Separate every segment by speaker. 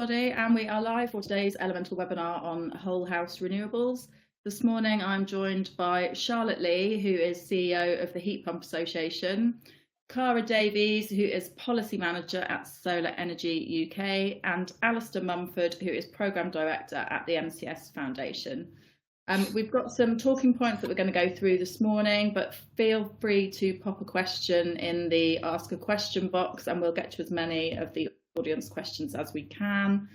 Speaker 1: And we are live for today's Elemental webinar on whole house renewables. This morning I'm joined by Charlotte Lee, who is CEO of the Heat Pump Association, Cara Davies, who is Policy Manager at Solar Energy UK, and Alastair Mumford, who is Programme Director at the MCS Foundation. We've got some talking points that we're going to go through this morning, but feel free to pop a question in the Ask a Question box and we'll get to as many of the audience questions as we can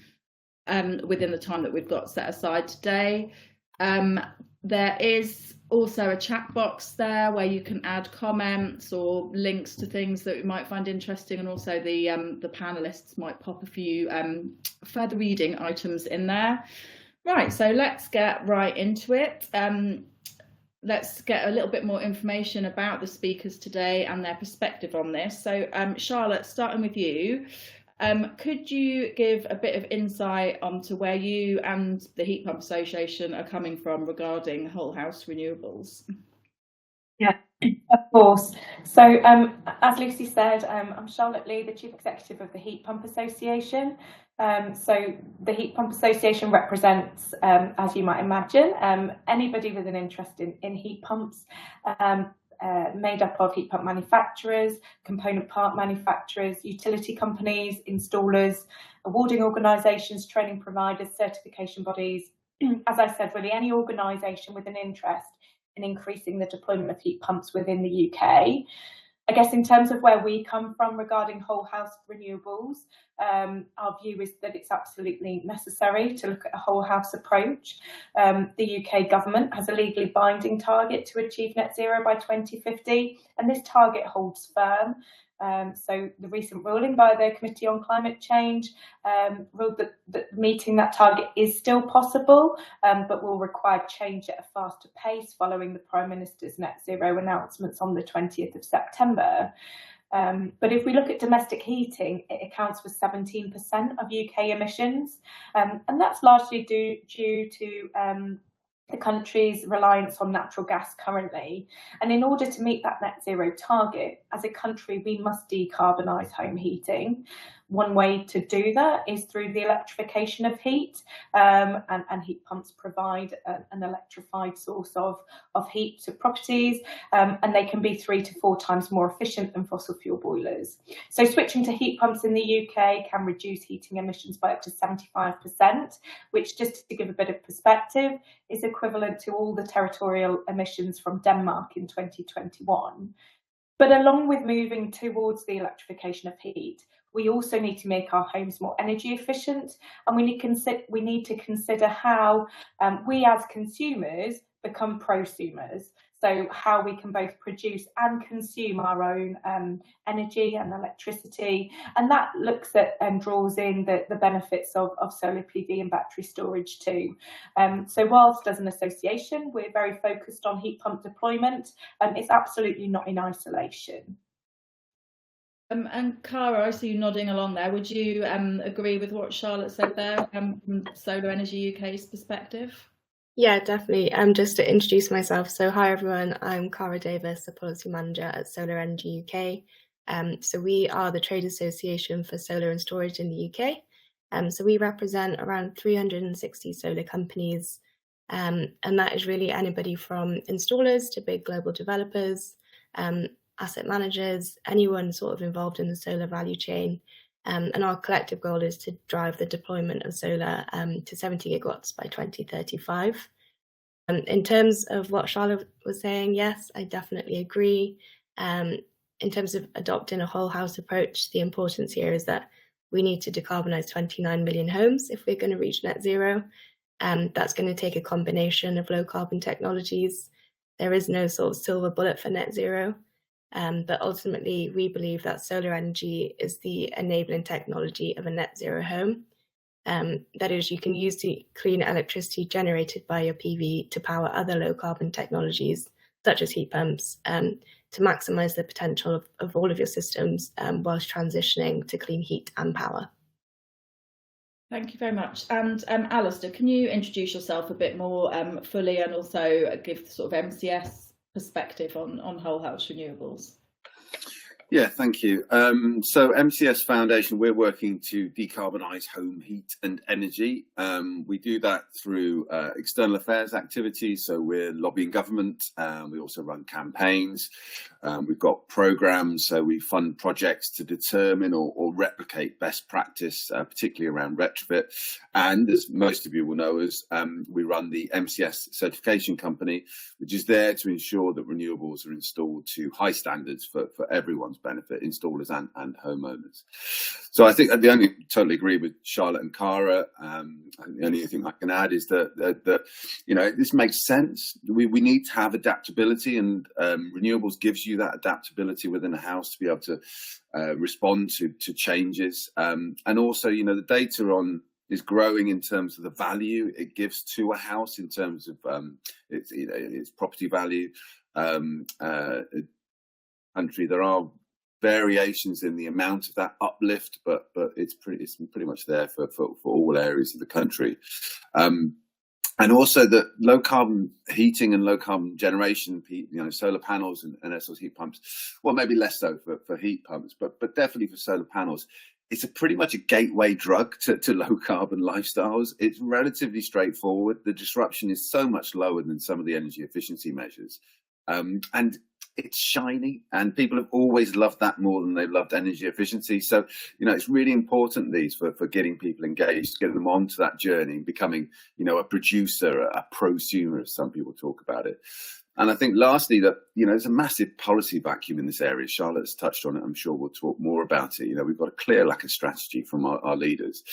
Speaker 1: within the time that we've got set aside today. There is also a chat box there where you can add comments or links to things that you might find interesting, and also the panelists might pop a few further reading items in there. Right, so let's get right into it. Let's get a little bit more information about the speakers today and their perspective on this. So Charlotte, starting with you, could you give a bit of insight onto where you and the Heat Pump Association are coming from regarding whole house renewables?
Speaker 2: Yeah, of course. So as Lucy said, I'm Charlotte Lee, the Chief Executive of the Heat Pump Association. So the Heat Pump Association represents, as you might imagine, anybody with an interest in heat pumps, made up of heat pump manufacturers, component part manufacturers, utility companies, installers, awarding organisations, training providers, certification bodies. As I said, really any organisation with an interest in increasing the deployment of heat pumps within the UK. I guess in terms of where we come from regarding whole house renewables, our view is that it's absolutely necessary to look at a whole house approach. The UK government has a legally binding target to achieve net zero by 2050, and this target holds firm. So the recent ruling by the Committee on Climate Change ruled that meeting that target is still possible, but will require change at a faster pace following the Prime Minister's net zero announcements on the 20th of September. But if we look at domestic heating, it accounts for 17% of UK emissions, and that's largely due to the country's reliance on natural gas currently. And in order to meet that net zero target, as a country, we must decarbonise home heating. One way to do that is through the electrification of heat, and heat pumps provide an electrified source of heat to properties, and they can be 3 to 4 times more efficient than fossil fuel boilers. So switching to heat pumps in the UK can reduce heating emissions by up to 75%, which, just to give a bit of perspective, is equivalent to all the territorial emissions from Denmark in 2021. But along with moving towards the electrification of heat, we also need to make our homes more energy efficient, and we need to consider how we as consumers become prosumers. So how we can both produce and consume our own energy and electricity, and that looks at and draws in the benefits of solar PV and battery storage too. So whilst as an association we're very focused on heat pump deployment, it's absolutely not in isolation.
Speaker 1: And Cara, I see you nodding along there. Would you agree with what Charlotte said there from Solar Energy UK's perspective?
Speaker 3: Yeah, definitely. Just to introduce myself. So hi everyone, I'm Cara Davies, the Policy Manager at Solar Energy UK. So we are the trade association for solar and storage in the UK. So we represent around 360 solar companies, and that is really anybody from installers to big global developers, asset managers, anyone sort of involved in the solar value chain. And our collective goal is to drive the deployment of solar to 70 gigawatts by 2035. In terms of what Charlotte was saying, yes, I definitely agree. In terms of adopting a whole house approach, the importance here is that we need to decarbonise 29 million homes if we're going to reach net zero. That's going to take a combination of low carbon technologies. There is no sort of silver bullet for net zero. But ultimately, we believe that solar energy is the enabling technology of a net zero home. That is, you can use the clean electricity generated by your PV to power other low carbon technologies, such as heat pumps, to maximise the potential of all of your systems whilst transitioning to clean heat and power.
Speaker 1: Thank you very much. And Alastair, can you introduce yourself a bit more fully and also give sort of MCS perspective on whole house renewables?
Speaker 4: Yeah, thank you. So MCS Foundation, we're working to decarbonise home heat and energy. We do that through external affairs activities. So we're lobbying government. We also run campaigns. We've got programmes. So we fund projects to determine or replicate best practice, particularly around retrofit. And as most of you will know, we run the MCS certification company, which is there to ensure that renewables are installed to high standards for everyone's benefit, installers and homeowners. So I think totally agree with Charlotte and Cara. And the only thing I can add is that you know, this makes sense. We need to have adaptability, and renewables gives you that adaptability within a house to be able to respond to changes. And also, you know, the data is growing in terms of the value it gives to a house in terms of its property value. Country, there are variations in the amount of that uplift, but it's pretty much there for all areas of the country. And also the low carbon heating and low carbon generation, you know, solar panels and SLS heat pumps. Well, maybe less so for heat pumps, but definitely for solar panels. It's pretty much a gateway drug to low carbon lifestyles. It's relatively straightforward. The disruption is so much lower than some of the energy efficiency measures. And it's shiny, and people have always loved that more than they've loved energy efficiency. So, you know, it's really important for getting people engaged, getting them onto that journey, becoming, you know, a producer, a prosumer, as some people talk about it. And I think lastly that, you know, there's a massive policy vacuum in this area. Charlotte's touched on it. I'm sure we'll talk more about it. You know, we've got a clear lack of strategy from our leaders.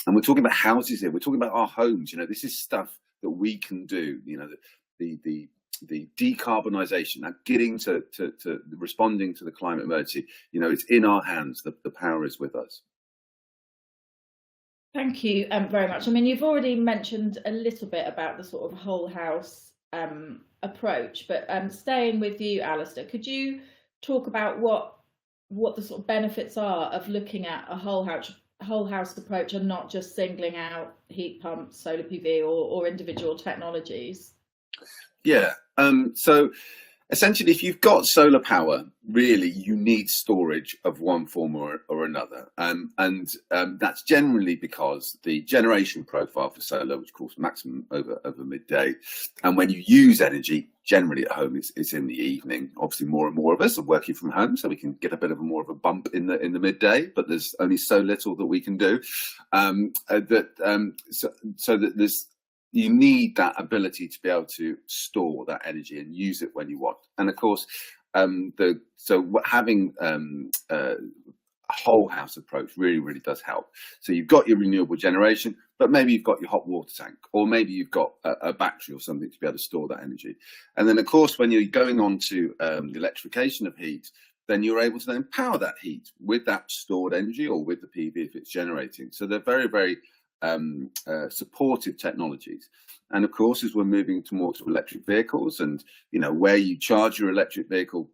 Speaker 4: And we're talking about houses here. We're talking about our homes. You know, this is stuff that we can do. You know, the decarbonisation, now getting to responding to the climate emergency, you know, it's in our hands. The power is with us.
Speaker 1: Thank you very much. I mean, you've already mentioned a little bit about the sort of whole house approach, but staying with you, Alastair, could you talk about what the sort of benefits are of looking at a whole house approach and not just singling out heat pumps, solar PV, or individual technologies?
Speaker 4: Yeah. So essentially, if you've got solar power, really you need storage of one form or another. And that's generally because the generation profile for solar, which of course maximum over midday, and when you use energy, generally at home, it's in the evening. Obviously, more and more of us are working from home, so we can get a bit of more of a bump in the midday. But there's only so little that we can do. So that there's you need that ability to be able to store that energy and use it when you want. And of course, having a whole house approach really does help. So you've got your renewable generation, but maybe you've got your hot water tank, or maybe you've got a battery or something to be able to store that energy. And then of course, when you're going on to the electrification of heat, then you're able to then power that heat with that stored energy or with the PV if it's generating. So they're very supportive technologies. And of course, as we're moving towards electric vehicles, and you know, where you charge your electric vehicle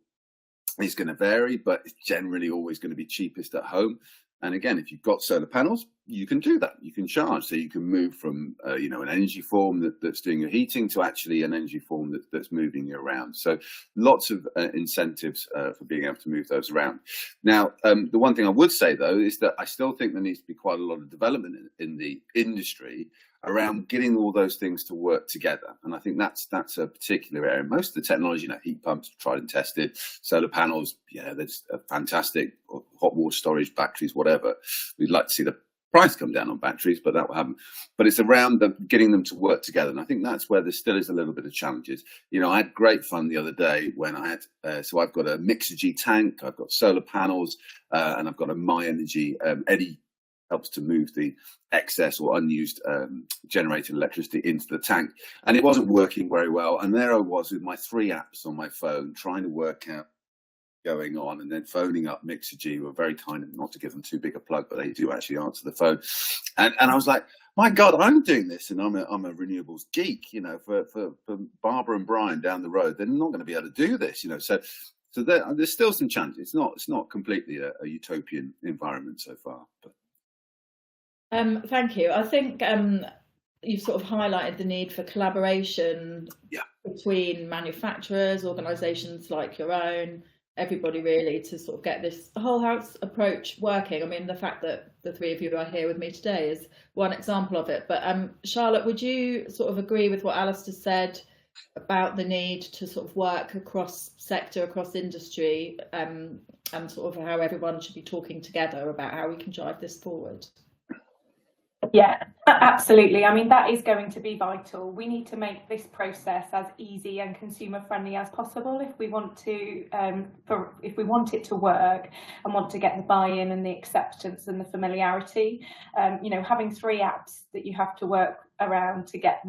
Speaker 4: is going to vary, but it's generally always going to be cheapest at home. And again, if you've got solar panels, you can do that. You can charge. So you can move from, you know, an energy form that's doing your heating to actually an energy form that's moving you around. So lots of incentives for being able to move those around. Now, the one thing I would say, though, is that I still think there needs to be quite a lot of development in the industry around getting all those things to work together. And I think that's a particular area. Most of the technology, you know, heat pumps, tried and tested, solar panels, yeah, that's fantastic, hot water storage, batteries, whatever. We'd like to see the price come down on batteries, but that will happen. But it's around getting them to work together. And I think that's where there still is a little bit of challenges. You know, I had great fun the other day when I had, so I've got a Mixergy tank, I've got solar panels, and I've got a My Energy Eddy helps to move the excess or unused generated electricity into the tank. And it wasn't working very well. And there I was with my 3 apps on my phone trying to work out going on, and then phoning up Mixergy, who were very kind of not to give them too big a plug, but they do actually answer the phone. And I was like, my God, I'm doing this, and I'm a renewables geek, you know, for Barbara and Brian down the road, they're not going to be able to do this, you know. So there's still some challenges. It's not completely a utopian environment so far. But.
Speaker 1: Thank you. I think you've sort of highlighted the need for collaboration between manufacturers, organisations like your own, everybody really to sort of get this whole house approach working. I mean, the fact that the three of you are here with me today is one example of it. But Charlotte, would you sort of agree with what Alastair said about the need to sort of work across sector, across industry, and sort of how everyone should be talking together about how we can drive this forward?
Speaker 2: Yeah, absolutely. I mean, that is going to be vital. We need to make this process as easy and consumer friendly as possible if we want to, if we want it to work and want to get the buy-in and the acceptance and the familiarity. You know, having 3 apps that you have to work around to get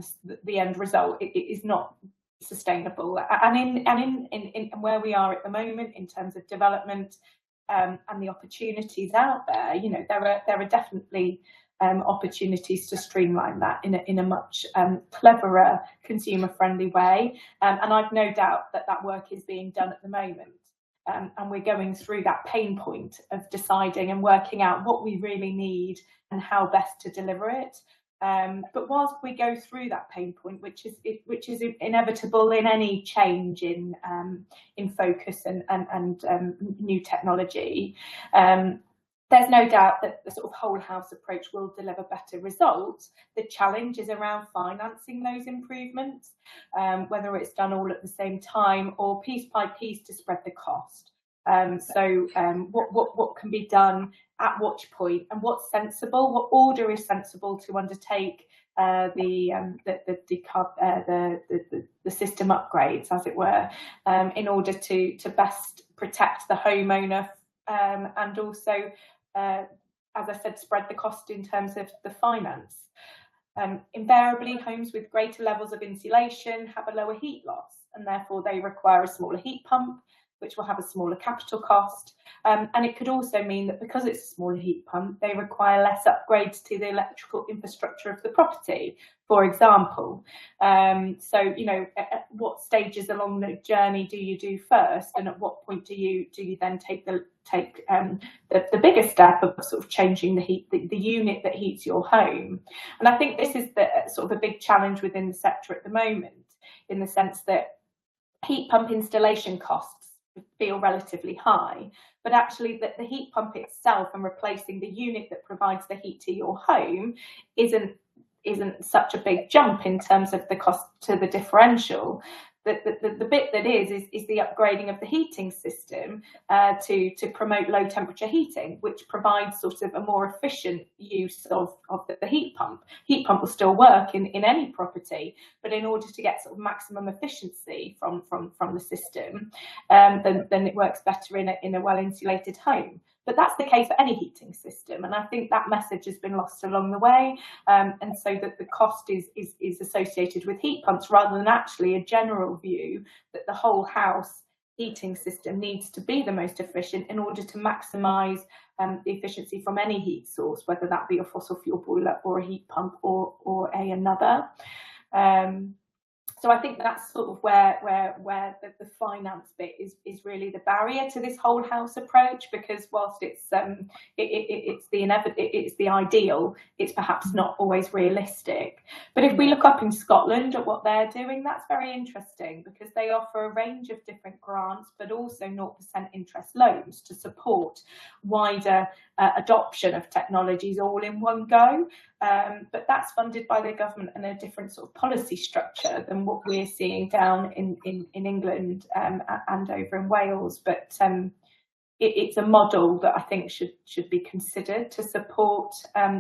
Speaker 2: the end result it is not sustainable. And in where we are at the moment in terms of development and the opportunities out there, you know, there are definitely opportunities to streamline that in a much cleverer, consumer-friendly way. And I've no doubt that work is being done at the moment. And we're going through that pain point of deciding and working out what we really need and how best to deliver it. But whilst we go through that pain point, which is inevitable in any change in focus and new technology, there's no doubt that the sort of whole house approach will deliver better results. The challenge is around financing those improvements, whether it's done all at the same time or piece by piece to spread the cost. What can be done at which point, and what's sensible, what order is sensible to undertake the system upgrades, as it were, in order to best protect the homeowner and also, as I said, spread the cost in terms of the finance. Invariably, homes with greater levels of insulation have a lower heat loss, and therefore they require a smaller heat pump, which will have a smaller capital cost. And it could also mean that because it's a smaller heat pump, they require less upgrades to the electrical infrastructure of the property, for example. So, you know, at what stages along the journey do you do first, and at what point do you then take the bigger step of sort of changing the unit that heats your home? And I think this is the sort of a big challenge within the sector at the moment, in the sense that heat pump installation costs feel relatively high, but actually that the heat pump itself and replacing the unit that provides the heat to your home isn't such a big jump in terms of the cost to the differential. The bit that is the upgrading of the heating system to promote low temperature heating, which provides sort of a more efficient use of the heat pump. Heat pump will still work in any property, but in order to get sort of maximum efficiency from the system, then it works better in a well insulated home. But that's the case for any heating system, and I think that message has been lost along the way, and so that the cost is associated with heat pumps rather than actually a general view that the whole house heating system needs to be the most efficient in order to maximise the efficiency from any heat source, whether that be a fossil fuel boiler or a heat pump or another. So I think that's sort of where the finance bit is really the barrier to this whole house approach, because whilst it's the ideal, it's perhaps not always realistic. But if we look up in Scotland at what they're doing, that's very interesting, because they offer a range of different grants, but also 0% interest loans to support wider adoption of technologies all in one go. But that's funded by the government in a different sort of policy structure than what we're seeing down in England and over in Wales. But it's a model that I think should be considered to support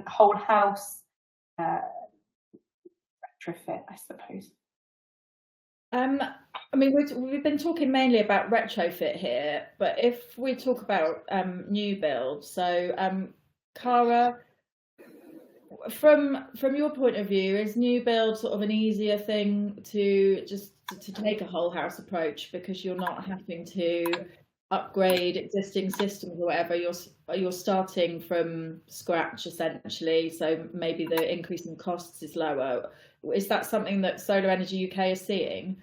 Speaker 2: whole house retrofit, I suppose.
Speaker 1: I mean, we've been talking mainly about retrofit here, but if we talk about new build, so Cara, from your point of view, is new build sort of an easier thing to take a whole house approach, because you're not having to upgrade existing systems or whatever, you're starting from scratch essentially, so maybe the increase in costs is lower? Is that something that Solar Energy UK is seeing?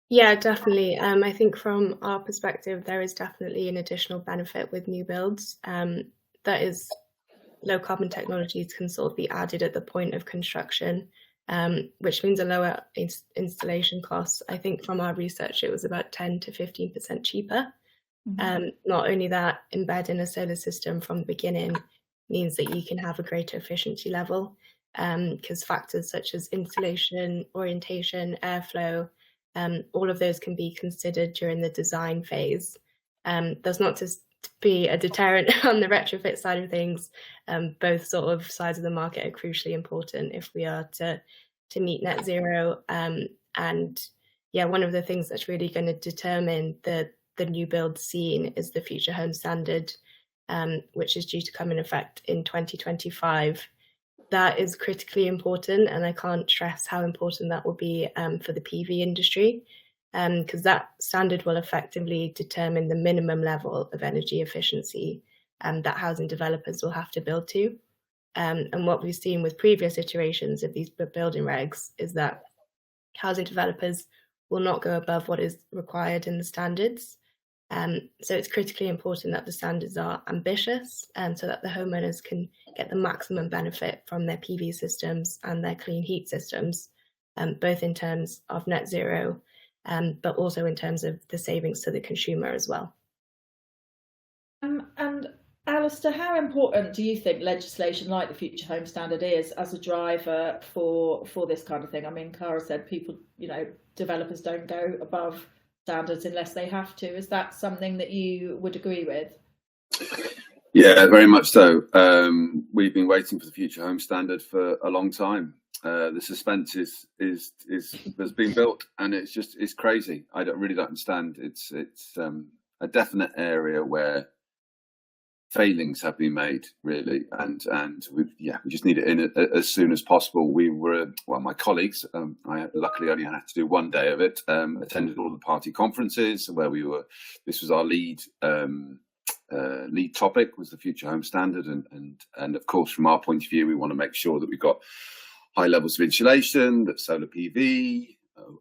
Speaker 3: Yeah, definitely. I think from our perspective, there is definitely an additional benefit with new builds. That is, low carbon technologies can sort of be added at the point of construction, which means a lower installation cost. I think from our research, it was about 10 to 15% cheaper. Not only that, embedding a solar system from the beginning means that you can have a greater efficiency level, because factors such as insulation, orientation, airflow, all of those can be considered during the design phase. There's not to be a deterrent on the retrofit side of things. Both sort of sides of the market are crucially important if we are to meet net zero. And yeah, one of the things that's really going to determine the new build scene is the Future Home Standard, which is due to come in effect in 2025. That is critically important, and I can't stress how important that will be for the PV industry, because that standard will effectively determine the minimum level of energy efficiency that housing developers will have to build to. And what we've seen with previous iterations of these building regs is that housing developers will not go above what is required in the standards. So it's critically important that the standards are ambitious, so that the homeowners can get the maximum benefit from their PV systems and their clean heat systems, both in terms of net zero, but also in terms of the savings to the consumer as well.
Speaker 1: And Alastair, how important do you think legislation like the Future Home Standard is as a driver for this kind of thing? I mean, Cara said people, developers don't go above standards unless they have to. Is that something that you would agree with?
Speaker 4: Yeah, very much so. We've been waiting for the Future Home Standard for a long time. The suspense has been built, and it's crazy. I really don't understand. It's a definite area where failings have been made, really, and we just need it in as soon as possible. My colleagues, I luckily only had to do one day of it, attended all the party conferences where we were. This was our lead topic, was the Future Home Standard, and of course, from our point of view, we want to make sure that we've got high levels of insulation, that solar PV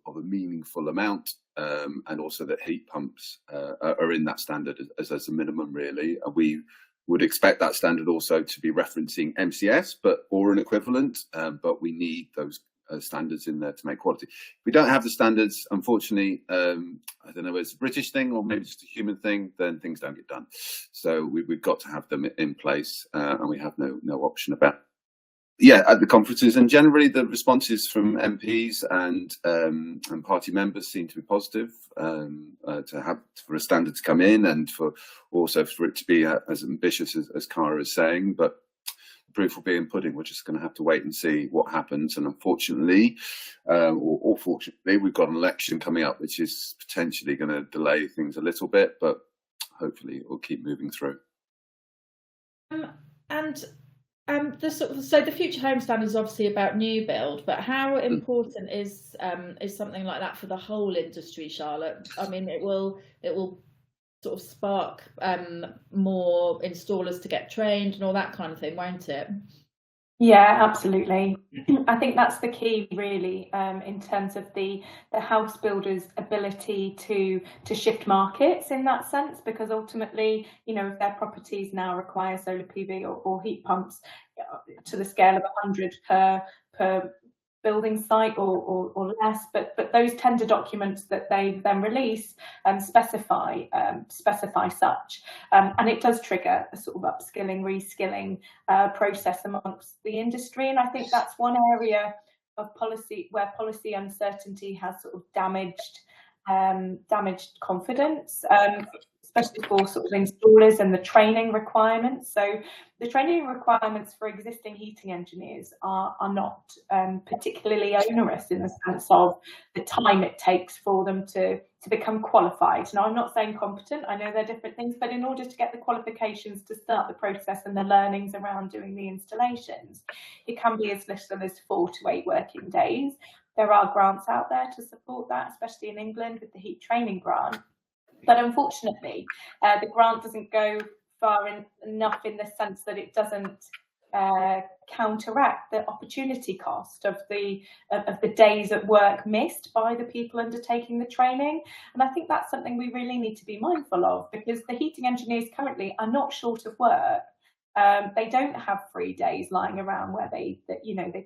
Speaker 4: of a meaningful amount, and also that heat pumps are in that standard as a minimum, really. We would expect that standard also to be referencing MCS, or an equivalent, but we need those standards in there to make quality. If we don't have the standards, unfortunately, I don't know whether it's a British thing or maybe just a human thing, then things don't get done. So we've got to have them in place, and we have no option about. Yeah, at the conferences, and generally the responses from MPs and party members seem to be positive, for a standard to come in, and for it to be as ambitious as Cara is saying. But the proof will be in pudding. We're just going to have to wait and see what happens. And unfortunately, or fortunately, we've got an election coming up, which is potentially going to delay things a little bit, but hopefully it will keep moving through.
Speaker 1: So the Future Home Standard is obviously about new build, but how important is something like that for the whole industry, Charlotte? I mean, it will sort of spark more installers to get trained and all that kind of thing, won't it?
Speaker 2: Yeah, absolutely. I think that's the key, really, in terms of the house builders' ability to shift markets in that sense, because ultimately, if their properties now require solar PV or heat pumps to the scale of 100 per building site or less, but those tender documents that they then release specify such, and it does trigger a sort of upskilling, reskilling process amongst the industry. And I think that's one area of policy where policy uncertainty has sort of damaged confidence, especially for sort of installers and the training requirements. So the training requirements for existing heating engineers are not particularly onerous in the sense of the time it takes for them to become qualified. Now, I'm not saying competent, I know they're different things, but in order to get the qualifications to start the process and the learnings around doing the installations, it can be as little as 4 to 8 working days. There are grants out there to support that, especially in England with the heat training grant. But unfortunately, the grant doesn't go far enough in the sense that it doesn't counteract the opportunity cost of the days at work missed by the people undertaking the training. And I think that's something we really need to be mindful of, because the heating engineers currently are not short of work. They don't have free days lying around where they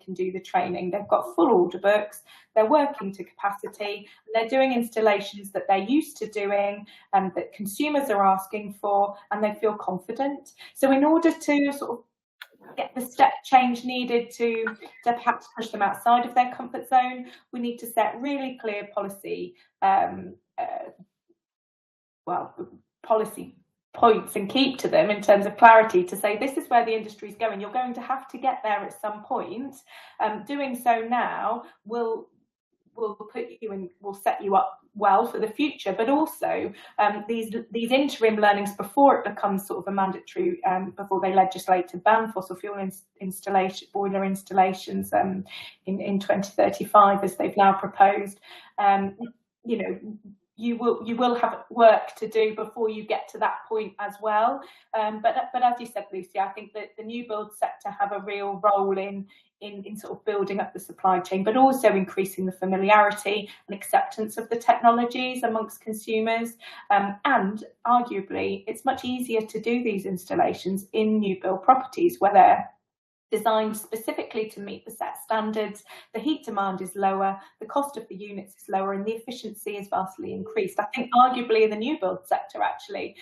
Speaker 2: can do the training. They've got full order books. They're working to capacity. And they're doing installations that they're used to doing and that consumers are asking for, and they feel confident. So in order to sort of get the step change needed to perhaps push them outside of their comfort zone, we need to set really clear policy points and keep to them in terms of clarity to say this is where the industry is going. You're going to have to get there at some point. Doing so now will put you in, will set you up well for the future, but also these interim learnings before it becomes sort of a mandatory, before they legislate to ban fossil fuel boiler installations in 2035 as they've now proposed. You will have work to do before you get to that point as well. But as you said, Lucy, I think that the new build sector have a real role in sort of building up the supply chain, but also increasing the familiarity and acceptance of the technologies amongst consumers. And arguably, it's much easier to do these installations in new build properties where they're designed specifically to meet the set standards. The heat demand is lower, the cost of the units is lower, and the efficiency is vastly increased. I think arguably in the new build sector, actually,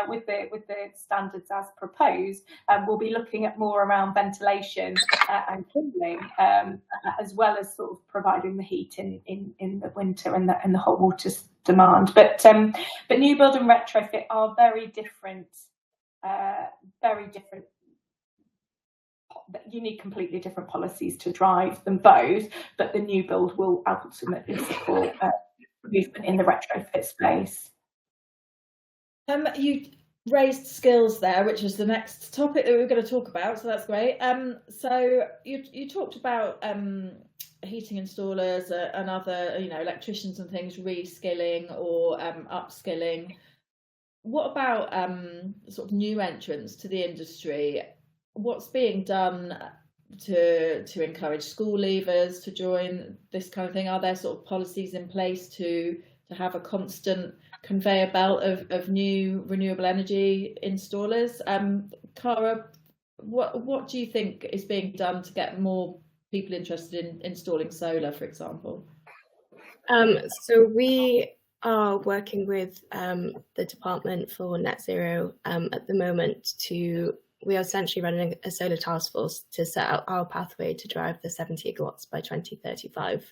Speaker 2: with the standards as proposed, we'll be looking at more around ventilation and cooling, as well as sort of providing the heat in the winter and the hot water demand. But new build and retrofit are very different. You need completely different policies to drive them both, but the new build will ultimately support movement in the retrofit space.
Speaker 1: You raised skills there, which is the next topic that we were going to talk about, so that's great. So you talked about heating installers and other, electricians and things reskilling or upskilling. What about sort of new entrants to the industry? What's being done to encourage school leavers to join this kind of thing? Are there sort of policies in place to have a constant conveyor belt of new renewable energy installers? Cara, what do you think is being done to get more people interested in installing solar, for example?
Speaker 3: So we are working with the Department for Net Zero at the moment we are essentially running a solar task force to set out our pathway to drive the 70 gigawatts by 2035.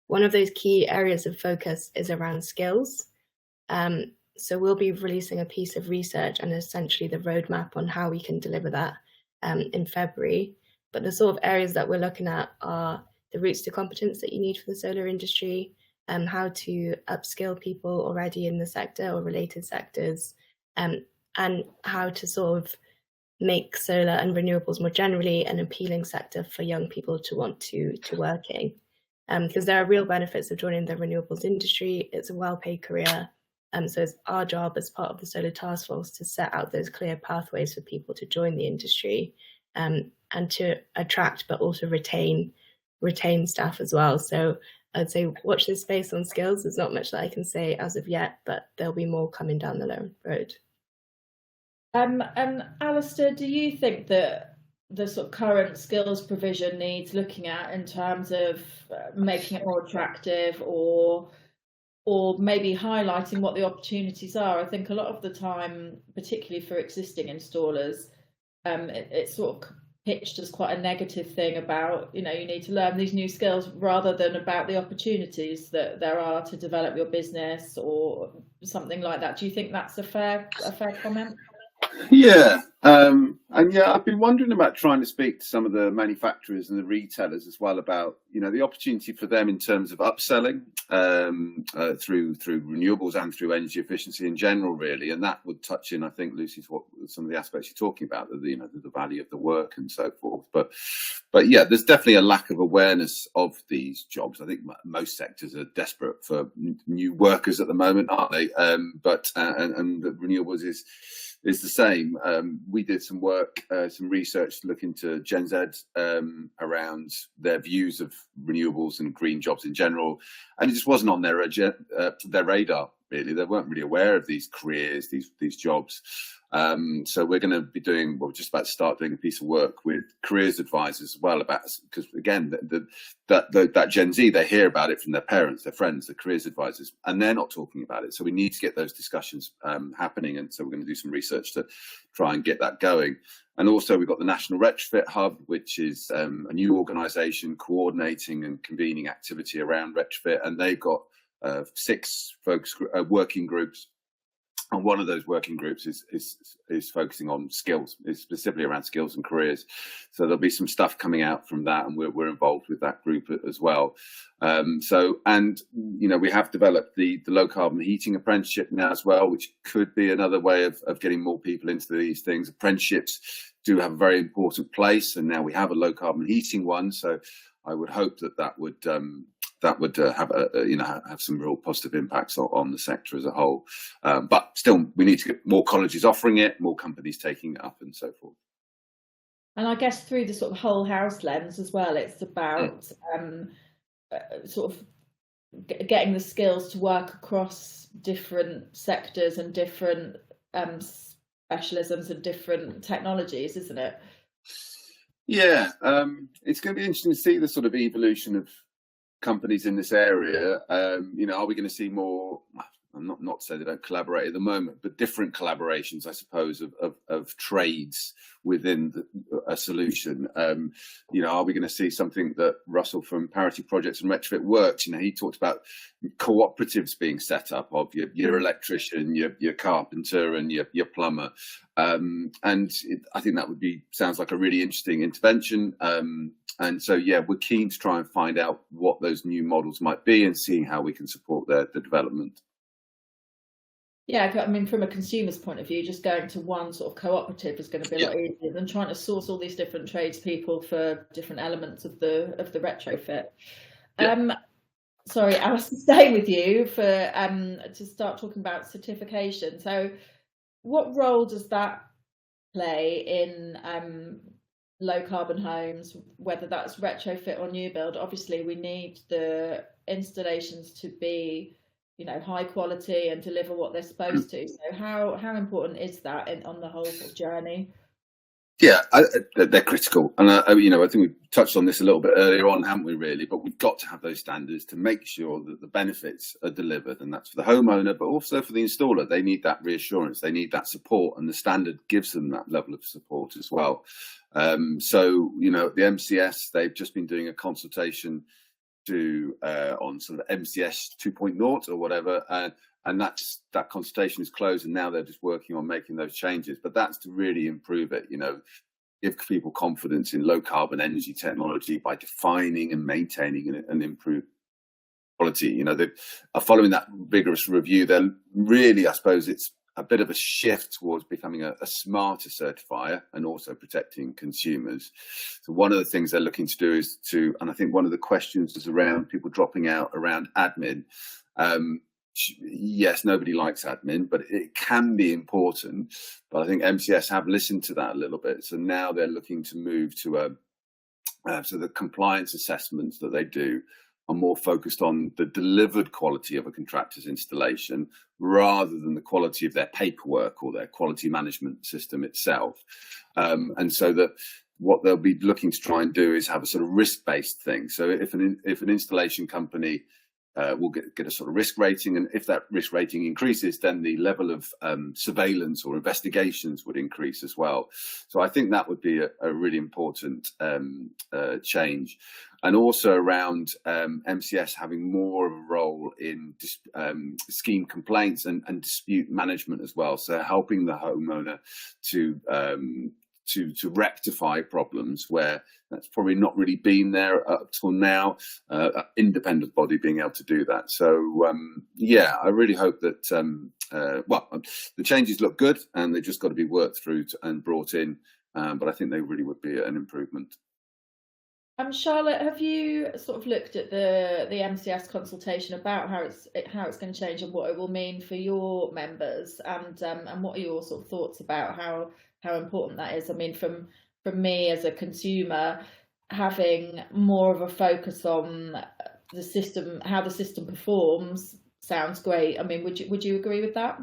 Speaker 3: One of those key areas of focus is around skills. So we'll be releasing a piece of research and essentially the roadmap on how we can deliver that in February. But the sort of areas that we're looking at are the routes to competence that you need for the solar industry, how to upskill people already in the sector or related sectors, and how to sort of make solar and renewables more generally an appealing sector for young people to want to work in. Because there are real benefits of joining the renewables industry. It's a well-paid career. So it's our job as part of the Solar Task Force to set out those clear pathways for people to join the industry and to attract but also retain staff as well. So I'd say watch this space on skills. There's not much that I can say as of yet, but there'll be more coming down the road.
Speaker 1: And Alastair, do you think that the sort of current skills provision needs looking at in terms of making it more attractive or maybe highlighting what the opportunities are? I think a lot of the time, particularly for existing installers, it's sort of pitched as quite a negative thing about, you need to learn these new skills rather than about the opportunities that there are to develop your business or something like that. Do you think that's a fair comment?
Speaker 4: Yeah, and I've been wondering about trying to speak to some of the manufacturers and the retailers as well about, the opportunity for them in terms of upselling through renewables and through energy efficiency in general, really. And that would touch in, I think, Lucy's some of the aspects you're talking about, the value of the work and so forth. But yeah, there's definitely a lack of awareness of these jobs. I think most sectors are desperate for new workers at the moment, aren't they? But the renewables is the same. We did some work, some research to look into Gen Z around their views of renewables and green jobs in general, and it just wasn't on their radar, really. They weren't really aware of these careers, these jobs. So we're going to be doing, well, just about to start doing a piece of work with careers advisors as well, about, because again, that Gen Z, they hear about it from their parents, their friends, the careers advisors, and they're not talking about it. So we need to get those discussions happening. And so we're going to do some research to try and get that going. And also we've got the National Retrofit Hub, which is a new organisation coordinating and convening activity around retrofit. And they've got 6 working groups. And one of those working groups is focusing on skills, is specifically around skills and careers. So there'll be some stuff coming out from that, and we're involved with that group as well. And you know, we have developed the low carbon heating apprenticeship now as well, which could be another way of getting more people into these things. Apprenticeships do have a very important place, and now we have a low carbon heating one. So I would hope that would have some real positive impacts on the sector as a whole. But still, we need to get more colleges offering it, more companies taking it up, and so forth.
Speaker 1: And I guess through the sort of whole house lens as well, it's about sort of getting the skills to work across different sectors and different specialisms and different technologies, isn't it?
Speaker 4: Yeah, it's going to be interesting to see the sort of evolution of companies in this area. You know, are we going to see more? I'm not to say they don't collaborate at the moment, but different collaborations, I suppose, of trades within a solution. You know, are we going to see something that Russell from Parity Projects and Retrofit Works? You know, he talked about cooperatives being set up of your electrician, your carpenter, and your plumber. I think that sounds like a really interesting intervention. And so, yeah, we're keen to try and find out what those new models might be and seeing how we can support the development.
Speaker 1: Yeah, I mean, from a consumer's point of view, just going to one sort of cooperative is going to be a lot easier than trying to source all these different tradespeople for different elements of the retrofit. Sorry, Alastair, stay with you for to start talking about certification. So, what role does that play in low carbon homes, whether that's retrofit or new build? Obviously, we need the installations to be, you know, high quality and deliver what they're supposed to. So how important is that on the whole sort of journey?
Speaker 4: Yeah, they're critical, and you know, I think we touched on this a little bit earlier on, haven't we? Really, but we've got to have those standards to make sure that the benefits are delivered, and that's for the homeowner, but also for the installer. They need that reassurance, they need that support, and the standard gives them that level of support as well. So, you know, the MCS, they've just been doing a consultation on sort of MCS 2.0 or whatever, and that consultation is closed, and now they're just working on making those changes. But that's to really improve it, you know, give people confidence in low carbon energy technology by defining and maintaining and improve quality. You know, they are following that vigorous review. They're really, I suppose, it's a bit of a shift towards becoming a smarter certifier and also protecting consumers. So one of the things they're looking to do is and I think one of the questions is around people dropping out around admin. Yes, nobody likes admin, but it can be important. But I think MCS have listened to that a little bit. So now they're looking to move to so the compliance assessments that they do are more focused on the delivered quality of a contractor's installation rather than the quality of their paperwork or their quality management system itself. And so that what they'll be looking to try and do is have a sort of risk-based thing. So if an installation company will get a sort of risk rating, and if that risk rating increases, then the level of surveillance or investigations would increase as well. So I think that would be a really important change. And also around MCS having more of a role in scheme complaints and dispute management as well. So helping the homeowner to rectify problems where that's probably not really been there up till now, independent body being able to do that. So yeah, I really hope that the changes look good and they've just got to be worked through and brought in, but I think they really would be an improvement.
Speaker 1: Charlotte, have you sort of looked at the MCS consultation about how it's going to change and what it will mean for your members, and what are your sort of thoughts about how important that is? I mean, from me as a consumer, having more of a focus on the system, how the system performs, sounds great. I mean, would you agree with that?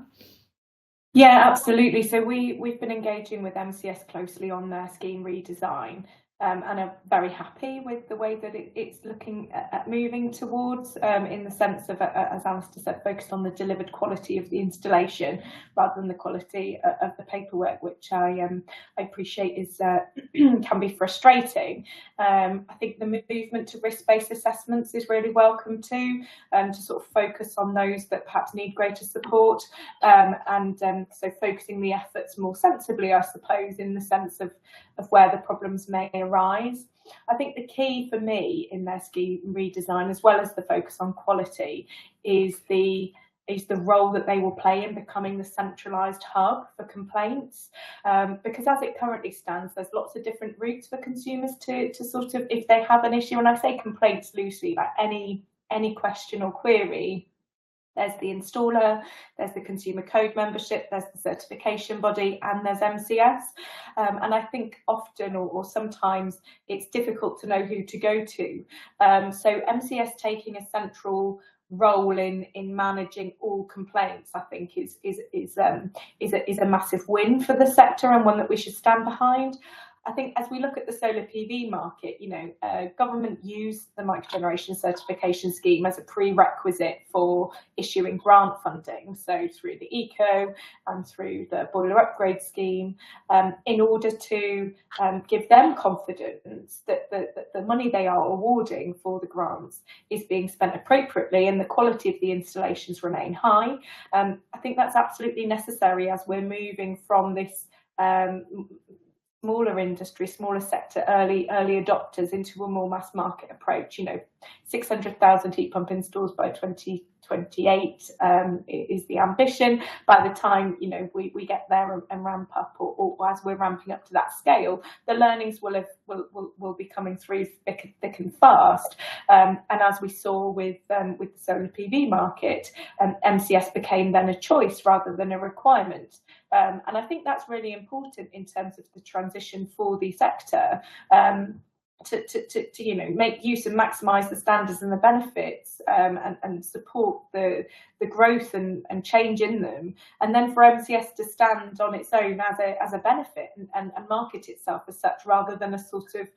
Speaker 2: Yeah, absolutely. So we've been engaging with MCS closely on their scheme redesign, and are very happy with the way that it's looking at moving towards, in the sense of, as Alastair said, focused on the delivered quality of the installation rather than the quality of the paperwork, which I appreciate is can be frustrating. I think the movement to risk-based assessments is really welcome too, to sort of focus on those that perhaps need greater support, so focusing the efforts more sensibly, I suppose, in the sense of where the problems may arise. I think the key for me in their scheme redesign, as well as the focus on quality, is the role that they will play in becoming the centralised hub for complaints, because as it currently stands, there's lots of different routes for consumers to sort of, if they have an issue, and I say complaints loosely, like any question or query. There's the installer, there's the consumer code membership, there's the certification body, and there's MCS. And I think often or sometimes it's difficult to know who to go to. So MCS taking a central role in managing all complaints, I think is a massive win for the sector, and one that we should stand behind. I think as we look at the solar PV market, government used the microgeneration certification scheme as a prerequisite for issuing grant funding, so through the ECO and through the boiler upgrade scheme, in order to give them confidence that the money they are awarding for the grants is being spent appropriately and the quality of the installations remain high. I think that's absolutely necessary as we're moving from this smaller industry, smaller sector, early adopters into a more mass market approach. 600,000 heat pump installs by 2028 is the ambition. By the time we get there and ramp up, or as we're ramping up to that scale, the learnings will be coming through thick and fast. And as we saw with the solar PV market, MCS became then a choice rather than a requirement. And I think that's really important in terms of the transition for the sector, to make use and maximise the standards and the benefits, and support the growth and change in them, and then for MCS to stand on its own as a benefit and market itself as such, rather than a sort of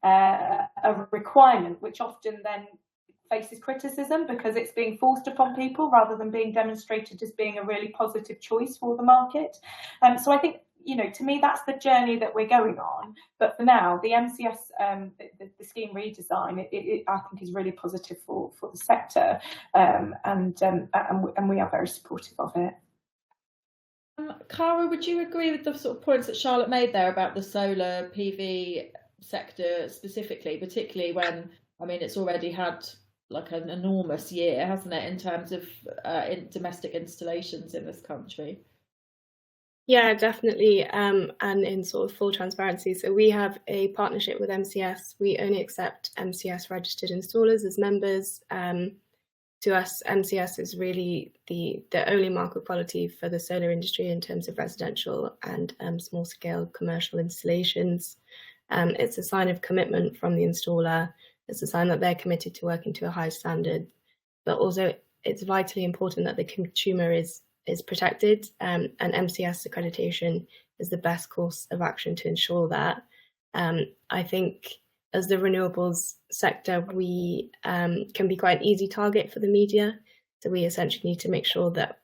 Speaker 2: a requirement, which often then faces criticism because it's being forced upon people rather than being demonstrated as being a really positive choice for the market. So I think, to me, that's the journey that we're going on. But for now, the MCS, the scheme redesign, I think is really positive for the sector, and we are very supportive of it.
Speaker 1: Cara, would you agree with the sort of points that Charlotte made there about the solar PV sector specifically, particularly when, it's already had like an enormous year, hasn't it, in terms of domestic installations in this country?
Speaker 3: Yeah, definitely. And in sort of full transparency, so we have a partnership with MCS. We only accept MCS registered installers as members. To us, MCS is really the only mark of quality for the solar industry in terms of residential and small scale commercial installations. It's a sign of commitment from the installer. It's a sign that they're committed to working to a high standard, but also it's vitally important that the consumer is protected, and MCS accreditation is the best course of action to ensure that. I think as the renewables sector, we can be quite an easy target for the media. So we essentially need to make sure that,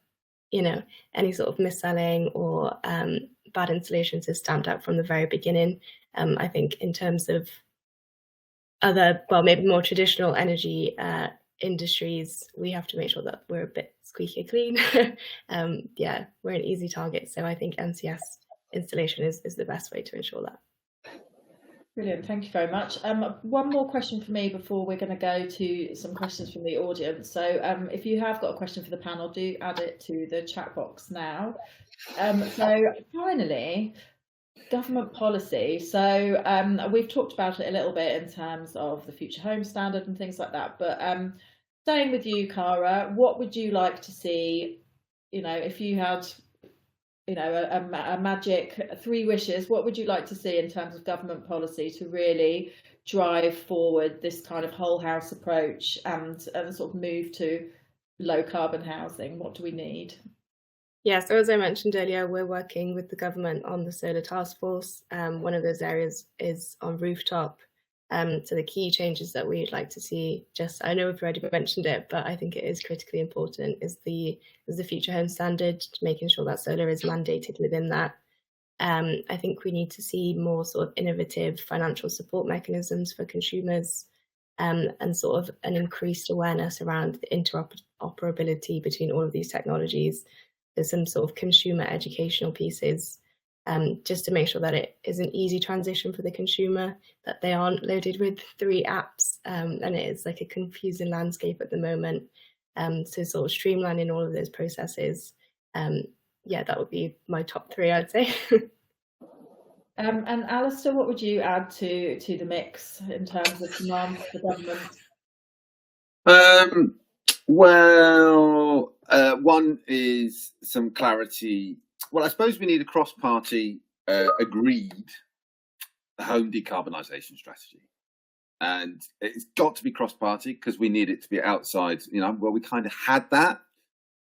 Speaker 3: any sort of mis-selling or bad installations is stamped out from the very beginning. I think in terms of other, maybe more traditional energy industries, we have to make sure that we're a bit squeaky clean. We're an easy target. So I think MCS installation is the best way to ensure that.
Speaker 1: Brilliant, thank you very much. One more question for me before we're going to go to some questions from the audience. So if you have got a question for the panel, do add it to the chat box now. So finally, government policy. So we've talked about it a little bit in terms of the Future Home Standard and things like that, but staying with you, Cara, what would you like to see, if you had a magic 3 wishes, what would you like to see in terms of government policy to really drive forward this kind of whole house approach and sort of move to low carbon housing? What do we need?
Speaker 3: Yeah, so as I mentioned earlier, we're working with the government on the solar task force. One of those areas is on rooftop. So the key changes that we'd like to see, I know we've already mentioned it, but I think it is critically important, is the future home standard, making sure that solar is mandated within that. I think we need to see more sort of innovative financial support mechanisms for consumers, and sort of an increased awareness around the interoperability between all of these technologies. There's some sort of consumer educational pieces, just to make sure that it is an easy transition for the consumer, that they aren't loaded with 3 apps, and it is like a confusing landscape at the moment. So sort of streamlining all of those processes. Yeah, that would be my top 3, I'd say.
Speaker 1: And Alastair, what would you add to the mix in terms of demands for government?
Speaker 4: Well, one is some clarity. Well, I suppose we need a cross-party agreed home decarbonisation strategy. And it's got to be cross-party because we need it to be outside, well, we kind of had that.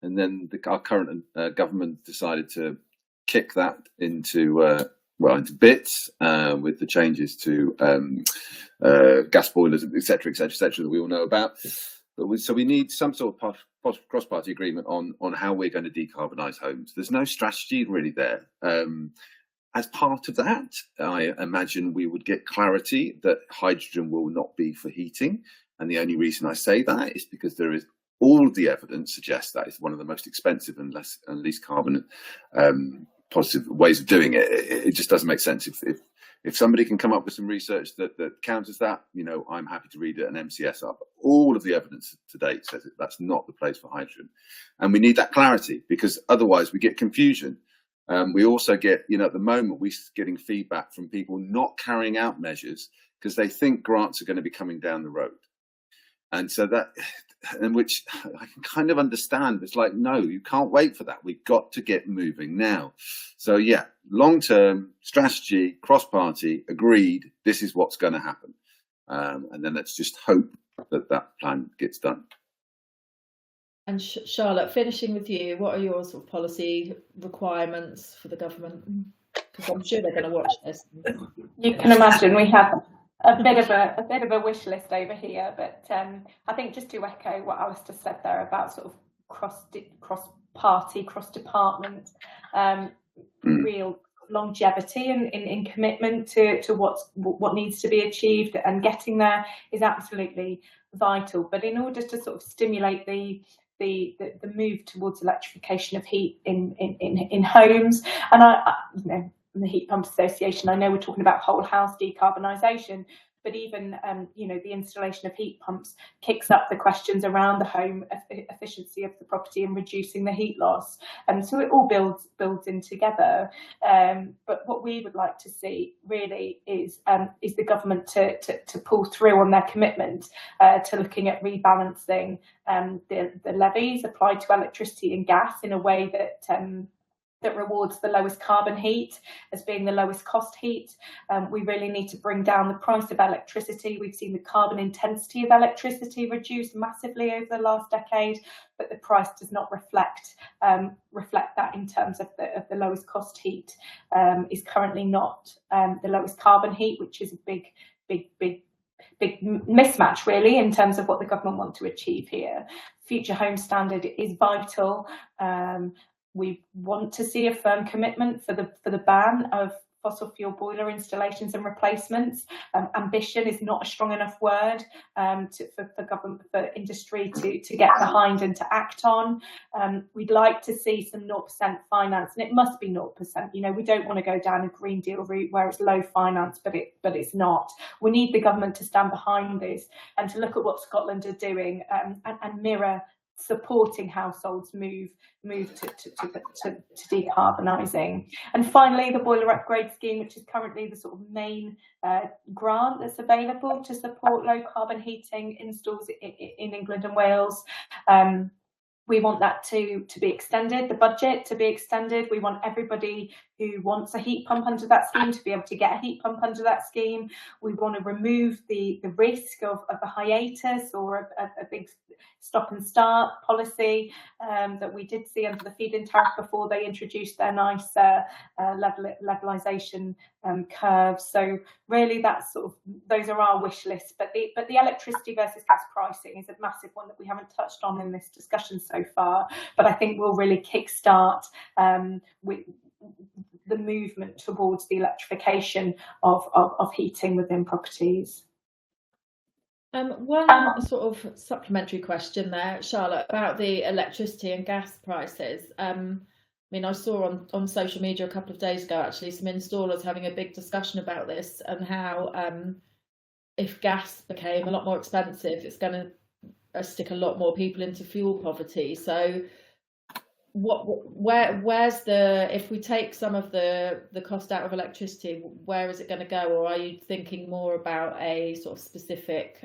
Speaker 4: And then our current government decided to kick that into bits with the changes to gas boilers, etc., that we all know about. So we need some sort of cross-party agreement on how we're going to decarbonise homes. There's no strategy really there. As part of that, I imagine we would get clarity that hydrogen will not be for heating. And the only reason I say that is because there is all of the evidence suggests that it's one of the most expensive and least carbon positive ways of doing it. It just doesn't make sense. If somebody can come up with some research that counters that, I'm happy to read it and MCS up. All of the evidence to date says that that's not the place for hydrogen. And we need that clarity because otherwise we get confusion. We also get, at the moment, we're getting feedback from people not carrying out measures because they think grants are going to be coming down the road. And so which I can kind of understand. It's like, no, you can't wait for that. We've got to get moving now. So yeah, long-term strategy, cross-party, agreed, this is what's going to happen. And then let's just hope that plan gets done.
Speaker 1: And Charlotte, finishing with you, what are your sort of policy requirements for the government? Because I'm sure they're going to watch this.
Speaker 2: You can imagine we have a bit of a wish list over here, but I think just to echo what Alastair said there about sort of cross-party, cross-department, real longevity in commitment to what needs to be achieved, and getting there is absolutely vital. But in order to sort of stimulate the move towards electrification of heat in homes, and the Heat Pump Association, I know we're talking about whole house decarbonisation, but even the installation of heat pumps kicks up the questions around the home efficiency of the property and reducing the heat loss. So it all builds in together. But what we would like to see really is the government to pull through on their commitment to looking at rebalancing the levies applied to electricity and gas in a way that rewards the lowest carbon heat as being the lowest cost heat. We really need to bring down the price of electricity. We've seen the carbon intensity of electricity reduce massively over the last decade, but the price does not reflect that in terms of the lowest cost heat. Is currently not the lowest carbon heat, which is a big mismatch really in terms of what the government want to achieve here. Future home standard is vital. We want to see a firm commitment for the ban of fossil fuel boiler installations and replacements. Ambition is not a strong enough word for industry to get behind and to act on. We'd like to see some 0% finance, and it must be 0%. We don't want to go down a Green Deal route where it's low finance, but it's not. We need the government to stand behind this and to look at what Scotland are doing and mirror supporting households move to decarbonising. And finally, the boiler upgrade scheme, which is currently the sort of main grant that's available to support low carbon heating installs in England and Wales. We want that to be extended, the budget to be extended. We want everybody who wants a heat pump under that scheme to be able to get a heat pump under that scheme. We want to remove the risk of a hiatus or a big stop and start policy that we did see under the feed-in tariff before they introduced their nice levelisation curve. So really, that's sort of, those are our wish lists. But the electricity versus gas pricing is a massive one that we haven't touched on in this discussion so far. But I think we'll really kickstart with the movement towards the electrification of heating within properties.
Speaker 1: One sort of supplementary question there, Charlotte, about the electricity and gas prices. I mean, I saw on social media a couple of days ago, actually, some installers having a big discussion about this and how if gas became a lot more expensive, it's going to stick a lot more people into fuel poverty. So where's if we take some of the cost out of electricity, where is it going to go? Or are you thinking more about a sort of specific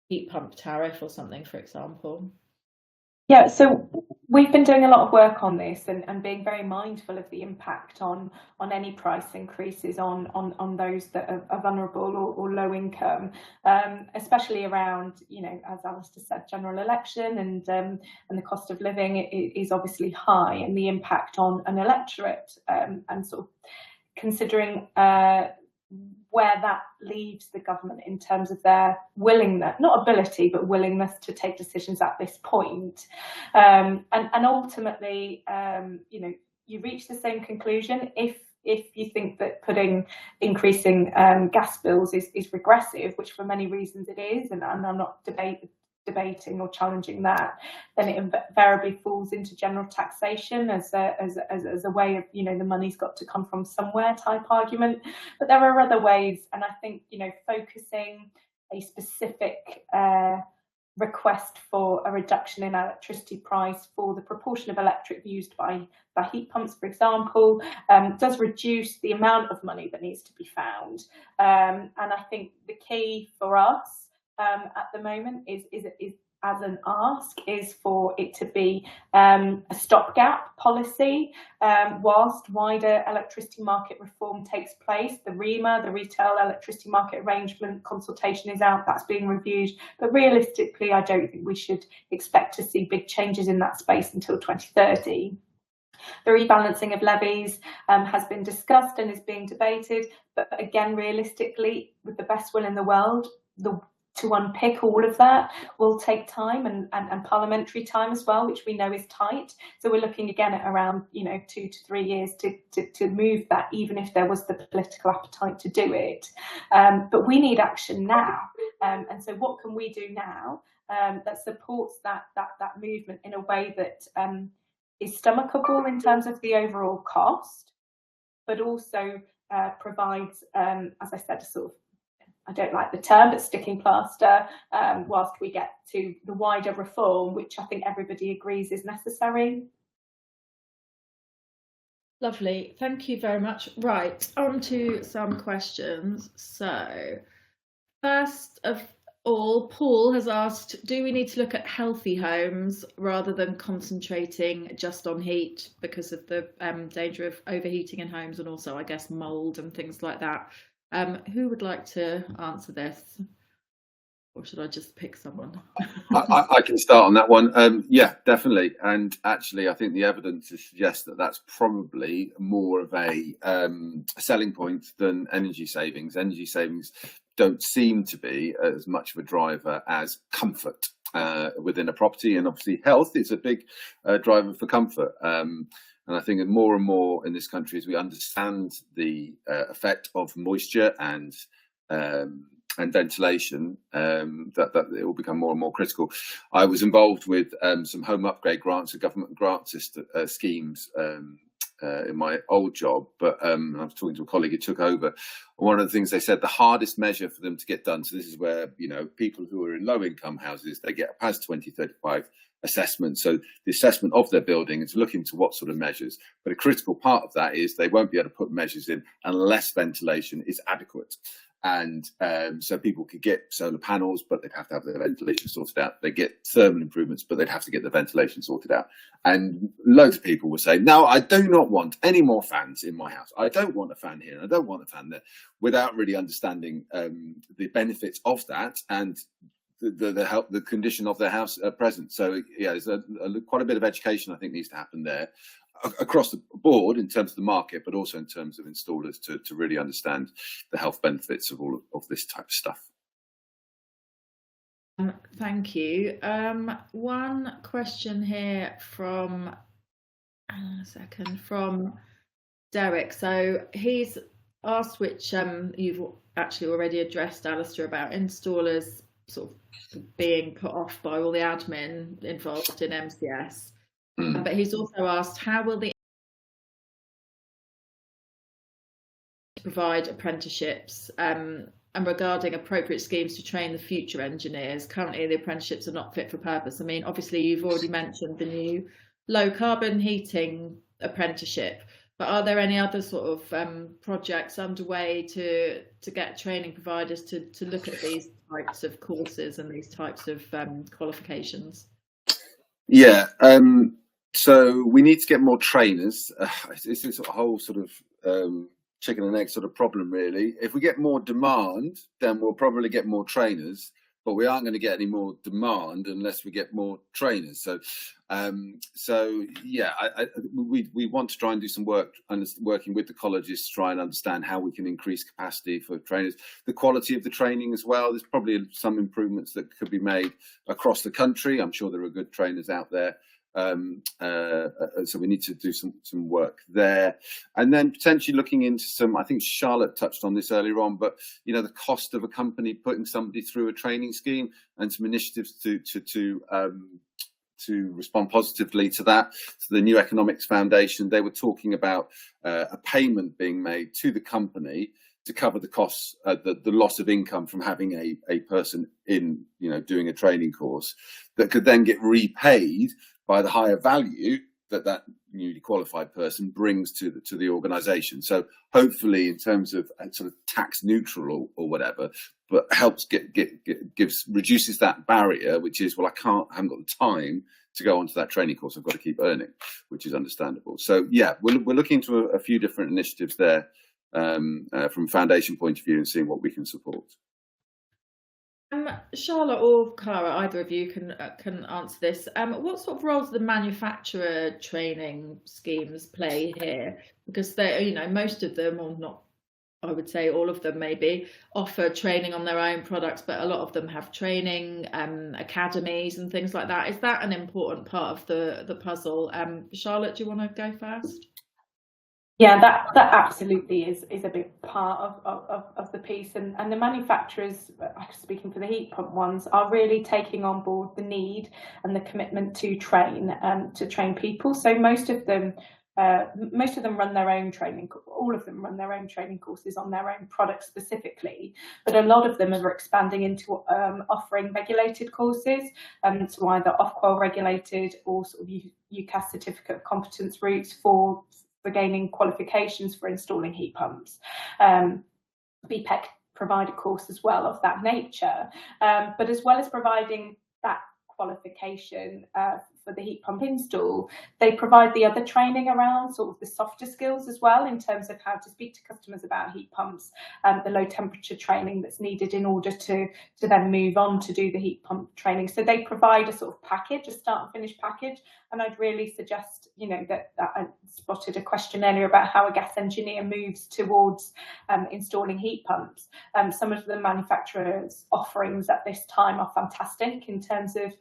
Speaker 1: heat pump tariff or something, for example?
Speaker 2: Yeah, so we've been doing a lot of work on this and being very mindful of the impact on any price increases on those that are vulnerable or low income, especially around, you know, as Alastair said, general election and the cost of living is obviously high, and the impact on an electorate and sort of considering where that leaves the government in terms of their willingness, not ability, but willingness to take decisions at this point. And ultimately, you know, you reach the same conclusion if you think that increasing gas bills is regressive, which for many reasons it is, and I'm not debating or challenging that, then it invariably falls into general taxation as a way of, you know, the money's got to come from somewhere type argument. But there are other ways, and I think, you know, focusing a specific request for a reduction in electricity price for the proportion of electric used by heat pumps, for example, does reduce the amount of money that needs to be found. And I think the key for us at the moment is as an ask is for it to be a stopgap policy whilst wider electricity market reform takes place. The REMA, the Retail Electricity Market Arrangement consultation, is out, that's being reviewed, but realistically I don't think we should expect to see big changes in that space until 2030. The rebalancing of levies has been discussed and is being debated, but again, realistically, with the best will in the world, to unpick all of that will take time and parliamentary time as well, which we know is tight. So we're looking again at around, you know, 2 to 3 years to move that, even if there was the political appetite to do it. But we need action now. And so what can we do now that supports that movement in a way that is stomachable in terms of the overall cost, but also provides, as I said, a sort of, I don't like the term, but sticking plaster whilst we get to the wider reform, which I think everybody agrees is necessary.
Speaker 1: Lovely, thank you very much. Right, on to some questions. So first of all, Paul has asked, do we need to look at healthy homes rather than concentrating just on heat because of the danger of overheating in homes, and also I guess mould and things like that? Who would like to answer this? Or should I just pick someone?
Speaker 4: I can start on that one. Yeah, definitely. And actually, I think the evidence suggests that that's probably more of a selling point than energy savings. Energy savings don't seem to be as much of a driver as comfort within a property. And obviously, health is a big driver for comfort. And I think that more and more in this country, as we understand the effect of moisture and ventilation, that it will become more and more critical. I was involved with some home upgrade grants and government grant schemes in my old job, but I was talking to a colleague who took over. One of the things they said, the hardest measure for them to get done, so this is where, you know, people who are in low income houses, they get a PAS 2035 assessment. So the assessment of their building is looking to what sort of measures, but a critical part of that is they won't be able to put measures in unless ventilation is adequate. And so people could get solar panels, but they'd have to have their ventilation sorted out. They get thermal improvements, but they'd have to get the ventilation sorted out. And loads of people were saying, no, I do not want any more fans in my house. I don't want a fan here, and I don't want a fan there, without really understanding the benefits of that and the condition of their house at present. So yeah, there's quite a bit of education I think needs to happen there across the board in terms of the market, but also in terms of installers to really understand the health benefits of all of this type of stuff.
Speaker 1: Thank you. One question here from from Derek. So he's asked, which you've actually already addressed, Alastair, about installers sort of being put off by all the admin involved in MCS. But he's also asked, how will the provide apprenticeships and regarding appropriate schemes to train the future engineers? Currently, the apprenticeships are not fit for purpose. I mean, obviously, you've already mentioned the new low carbon heating apprenticeship, but are there any other sort of projects underway to get training providers to look at these types of courses and these types of qualifications?
Speaker 4: Yeah. So we need to get more trainers. It's a whole sort of chicken and egg sort of problem, really. If we get more demand, then we'll probably get more trainers, but we aren't going to get any more demand unless we get more trainers. So, yeah, we want to try and do some work working with the colleges to try and understand how we can increase capacity for trainers, the quality of the training as well. There's probably some improvements that could be made across the country. I'm sure there are good trainers out there. So we need to do some work there, and then potentially looking into some, I think Charlotte touched on this earlier on, but you know, the cost of a company putting somebody through a training scheme and some initiatives to respond positively to that. So the New Economics Foundation, they were talking about a payment being made to the company to cover the costs, the loss of income from having a person in, you know, doing a training course, that could then get repaid by the higher value that newly qualified person brings to the organisation. So hopefully, in terms of sort of tax neutral or whatever, but helps reduces that barrier, which is, well, I haven't got the time to go onto that training course. I've got to keep earning, which is understandable. So yeah, we're looking into a few different initiatives there from foundation point of view and seeing what we can support.
Speaker 1: Charlotte or Cara, either of you can answer this. What sort of roles do the manufacturer training schemes play here? Because they, you know, most of them, or not, I would say all of them maybe, offer training on their own products, but a lot of them have training academies and things like that. Is that an important part of the puzzle? Charlotte, do you want to go first?
Speaker 2: Yeah, that absolutely is a big part of the piece, and the manufacturers, speaking for the heat pump ones, are really taking on board the need and the commitment to train people. So most of them run their own training. All of them run their own training courses on their own products specifically, but a lot of them are expanding into offering regulated courses, so either Ofqual regulated or sort of UCAS certificate of competence routes for gaining qualifications for installing heat pumps. BPEC provide a course as well of that nature, but as well as providing that qualification for the heat pump install, they provide the other training around sort of the softer skills as well, in terms of how to speak to customers about heat pumps, the low temperature training that's needed in order to then move on to do the heat pump training. So they provide a sort of package, a start and finish package. And I'd really suggest, you know, that I spotted a question earlier about how a gas engineer moves towards installing heat pumps. Some of the manufacturers' offerings at this time are fantastic in terms of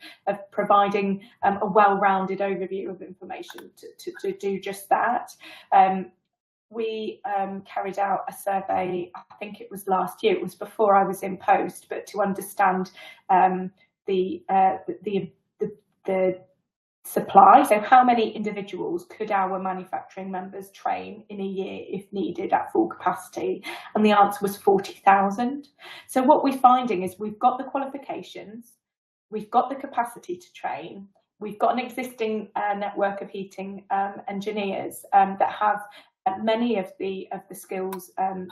Speaker 2: providing a well-rounded overview of information to do just that. We carried out a survey, I think it was last year, it was before I was in post, but to understand the supply. So how many individuals could our manufacturing members train in a year if needed at full capacity? And the answer was 40,000. So what we're finding is we've got the qualifications, we've got the capacity to train, we've got an existing network of heating engineers that have many of the skills and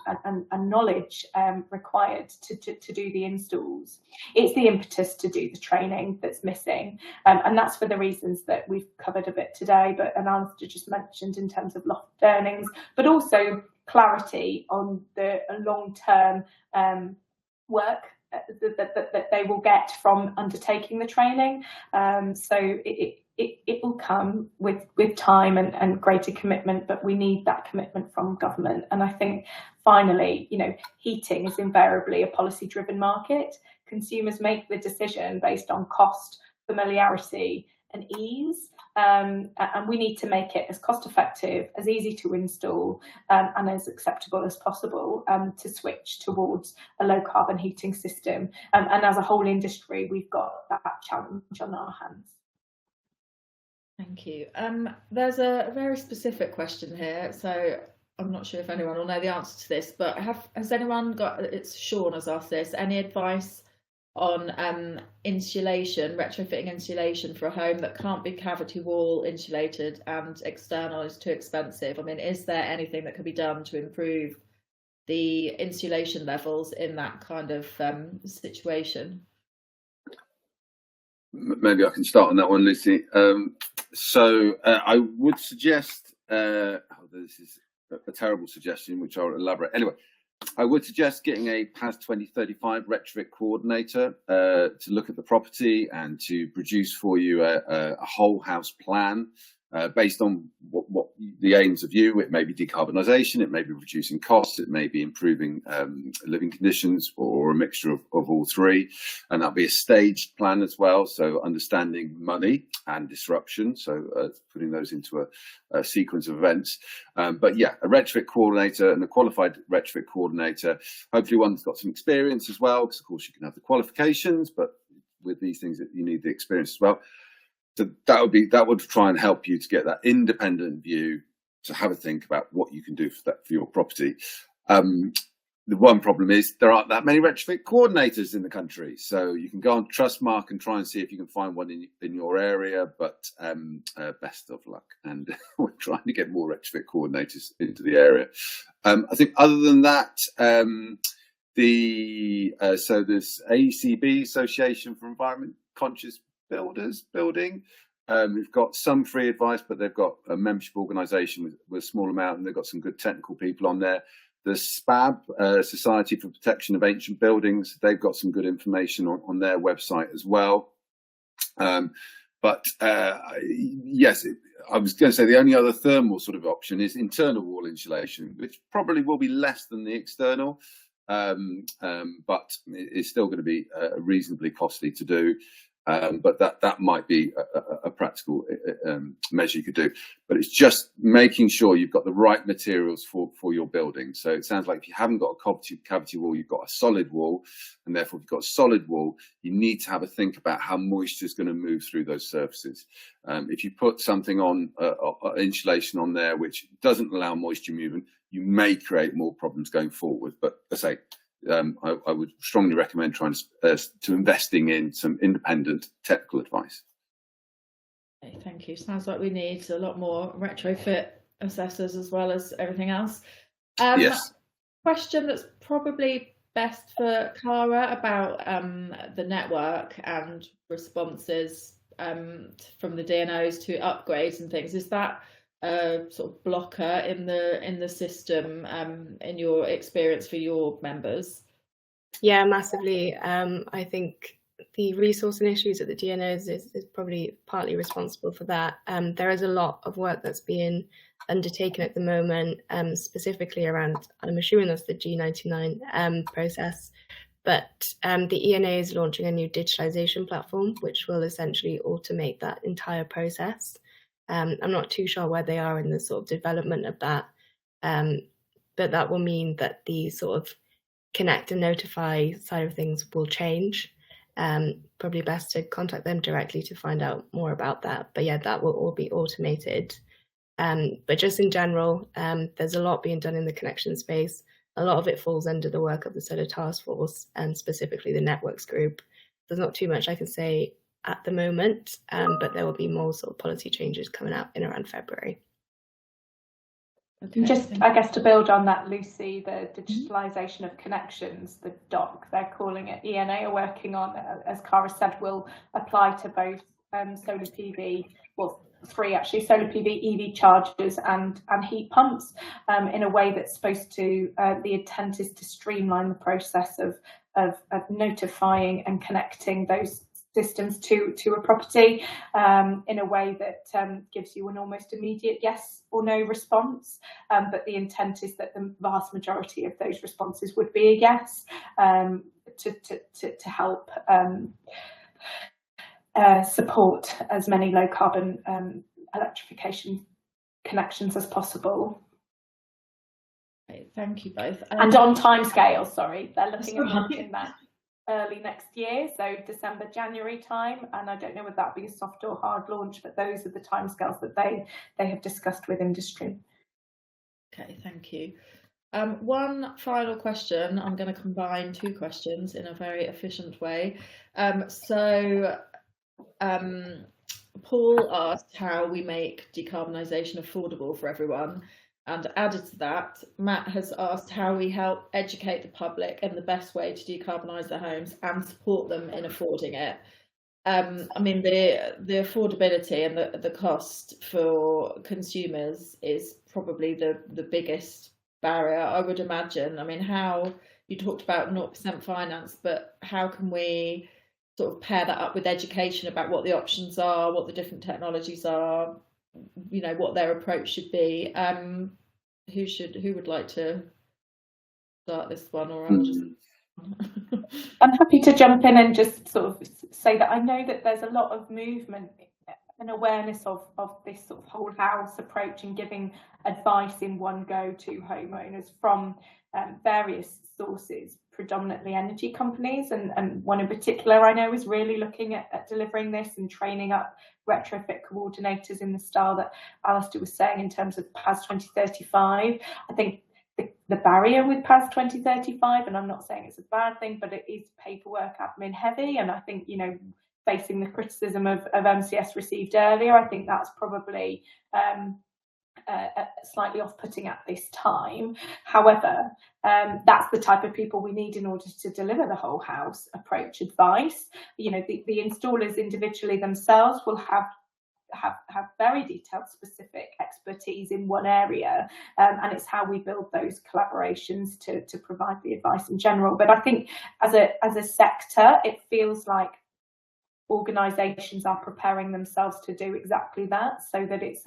Speaker 2: knowledge required to do the installs. It's the impetus to do the training that's missing, and that's for the reasons that we've covered a bit today, but Alastair just mentioned in terms of lost earnings, but also clarity on the long-term work that they will get from undertaking the training. So it will come with time and greater commitment, but we need that commitment from government. And I think finally, heating is invariably a policy-driven market. Consumers make the decision based on cost, familiarity, and ease. And we need to make it as cost effective, as easy to install, and as acceptable as possible to switch towards a low carbon heating system. And as a whole industry, we've got that challenge on our hands.
Speaker 1: Thank you. There's a very specific question here, so I'm not sure if anyone will know the answer to this, but has anyone got, it's Sean has asked this, any advice on insulation, retrofitting insulation for a home that can't be cavity wall insulated and external is too expensive? I mean, is there anything that could be done to improve the insulation levels in that kind of situation?
Speaker 4: Maybe I can start on that one, Lucy. So I would suggest, this is a terrible suggestion, which I'll elaborate. Anyway, I would suggest getting a PAS 2035 retrofit coordinator to look at the property and to produce for you a whole house plan based on what the aims of you. It may be decarbonisation, it may be reducing costs, it may be improving living conditions, or a mixture of all three. And that'll be a staged plan as well, so understanding money and disruption, so putting those into a sequence of events. But yeah, a retrofit coordinator and a qualified retrofit coordinator, hopefully one that's got some experience as well, because of course you can have the qualifications, but with these things you need the experience as well. So that would try and help you to get that independent view, to have a think about what you can do for your property. The one problem is there aren't that many retrofit coordinators in the country, so you can go on Trustmark and try and see if you can find one in your area, but best of luck. And we're trying to get more retrofit coordinators into the area. I think other than that, so there's AECB, Association for Environment Conscious Building. We've got some free advice, but they've got a membership organisation with a small amount, and they've got some good technical people on there. The SPAB, Society for Protection of Ancient Buildings, they've got some good information on their website as well. But yes, I was going to say the only other thermal sort of option is internal wall insulation, which probably will be less than the external, but it's still going to be reasonably costly to do. But that might be a practical measure you could do. But it's just making sure you've got the right materials for your building. So it sounds like if you haven't got a cavity wall, you've got a solid wall, and therefore if you've got a solid wall, you need to have a think about how moisture is going to move through those surfaces. If you put something on insulation on there which doesn't allow moisture movement, you may create more problems going forward. But as I say, I would strongly recommend trying to investing in some independent technical advice.
Speaker 1: Okay, thank you. Sounds like we need a lot more retrofit assessors as well as everything else.
Speaker 4: Yes.
Speaker 1: Question that's probably best for Cara about the network and responses from the DNOs to upgrades and things. Is that a sort of blocker in the system in your experience for your members?
Speaker 3: Yeah, massively. I think the resourcing issues at the DNOs is probably partly responsible for that. There is a lot of work that's being undertaken at the moment, specifically around, I'm assuming that's the G99 process, but the ENA is launching a new digitalization platform, which will essentially automate that entire process. I'm not too sure where they are in the sort of development of that, but that will mean that the sort of connect and notify side of things will change. Probably best to contact them directly to find out more about that. But yeah, that will all be automated. But just in general, there's a lot being done in the connection space. A lot of it falls under the work of the Solar Task Force and specifically the Networks Group. There's not too much I can say at the moment, but there will be more sort of policy changes coming out in around February.
Speaker 1: Okay.
Speaker 2: Just, I guess, to build on that, Lucy, the digitalisation of connections, the DOC, they're calling it, ENA are working on, as Cara said, will apply to both solar PV, well, 3 actually, solar PV, EV chargers and heat pumps, in a way that's supposed to, the intent is to streamline the process of notifying and connecting those systems to a property in a way that gives you an almost immediate yes or no response, but the intent is that the vast majority of those responses would be a yes, to help support as many low carbon electrification connections as possible.
Speaker 1: Okay, thank you both.
Speaker 2: And on timescale, sorry, they're looking at launching that early next year, so December, January time, and I don't know whether that be a soft or hard launch, but those are the timescales that they have discussed with industry.
Speaker 1: Okay, thank you. One final question. I'm going to combine 2 questions in a very efficient way. Paul asked how we make decarbonisation affordable for everyone, and added to that, Matt has asked how we help educate the public in the best way to decarbonise their homes and support them in affording it. I mean, the affordability and the cost for consumers is probably the biggest barrier, I would imagine. I mean, how you talked about 0% finance, but how can we sort of pair that up with education about what the options are, what the different technologies are, you know, what their approach should be? Who would like to start this one, or I'll just
Speaker 2: I'm happy to jump in and just sort of say that I know that there's a lot of movement and awareness of this sort of whole house approach and giving advice in one go to homeowners from various sources, predominantly energy companies, and one in particular I know is really looking at delivering this and training up retrofit coordinators in the style that Alastair was saying in terms of PAS 2035. I think the barrier with PAS 2035, and I'm not saying it's a bad thing, but it is paperwork admin heavy, and I think, you know, facing the criticism of MCS received earlier, I think that's probably slightly off-putting at this time. However, that's the type of people we need in order to deliver the whole house approach advice. You know, the installers individually themselves will have very detailed specific expertise in one area, and it's how we build those collaborations to provide the advice in general. But I think as a sector, it feels like organisations are preparing themselves to do exactly that, so that it's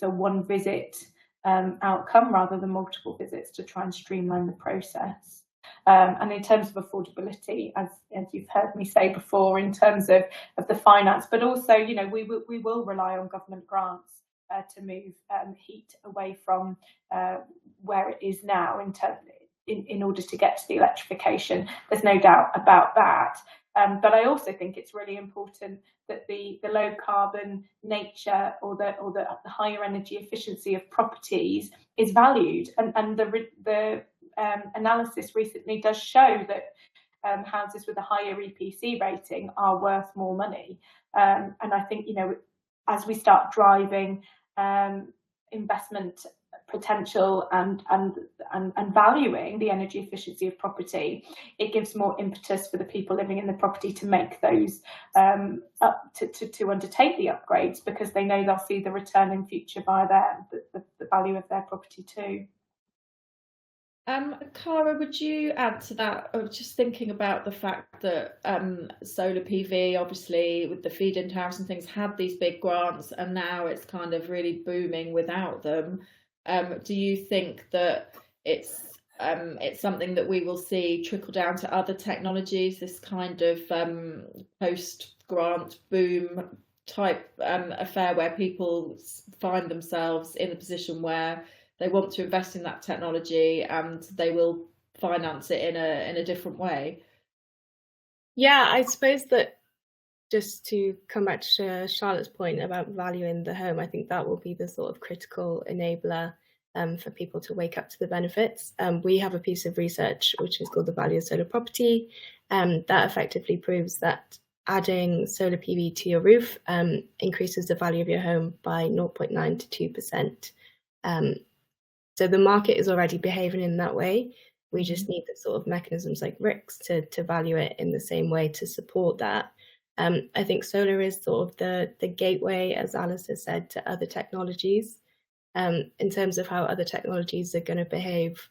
Speaker 2: a one visit outcome rather than multiple visits, to try and streamline the process. And in terms of affordability, as you've heard me say before, in terms of the finance, but also, you know, we will rely on government grants to move heat away from where it is now in order to get to the electrification. There's no doubt about that. But I also think it's really important that the low carbon nature or the higher energy efficiency of properties is valued, and the analysis recently does show that houses with a higher EPC rating are worth more money, and I think, you know, as we start driving investment potential and valuing the energy efficiency of property, it gives more impetus for the people living in the property to make those to undertake the upgrades, because they know they'll see the return in future via the value of their property too.
Speaker 1: Cara, would you add to that? I was just thinking about the fact that solar PV, obviously with the feed-in tariffs and things, had these big grants, and now it's kind of really booming without them. Do you think that it's something that we will see trickle down to other technologies, this kind of post-grant boom type affair, where people find themselves in a position where they want to invest in that technology and they will finance it in a different way?
Speaker 3: Yeah, I suppose that, just to come back to Charlotte's point about valuing the home, I think that will be the sort of critical enabler for people to wake up to the benefits. We have a piece of research which is called the Value of Solar Property, that effectively proves that adding solar PV to your roof increases the value of your home by 0.9 to 2%. So the market is already behaving in that way. We just need the sort of mechanisms like RICS to value it in the same way to support that. I think solar is sort of the gateway, as Alastair said, to other technologies. In terms of how other technologies are going to behave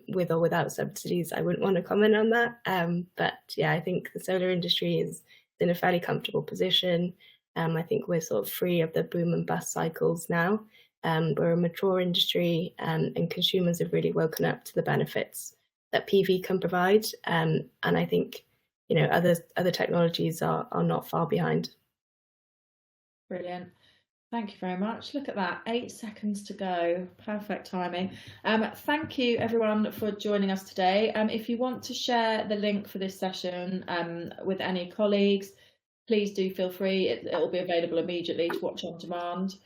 Speaker 3: with or without subsidies, I wouldn't want to comment on that. But yeah, I think the solar industry is in a fairly comfortable position. I think we're sort of free of the boom and bust cycles now. We're a mature industry, and consumers have really woken up to the benefits that PV can provide. And I think, you know, other technologies are not far behind.
Speaker 1: Brilliant. Thank you very much. Look at that, 8 seconds to go. Perfect timing. Thank you everyone for joining us today. If you want to share the link for this session with any colleagues, please do feel free. It will be available immediately to watch on demand.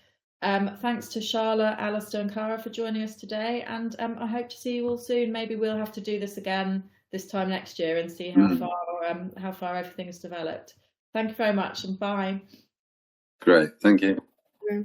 Speaker 1: Thanks to Charlotte, Alastair and Cara for joining us today, and I hope to see you all soon. Maybe we'll have to do this again this time next year and see how far everything has developed. Thank you very much, and bye.
Speaker 4: Great, thank you.
Speaker 3: Yeah.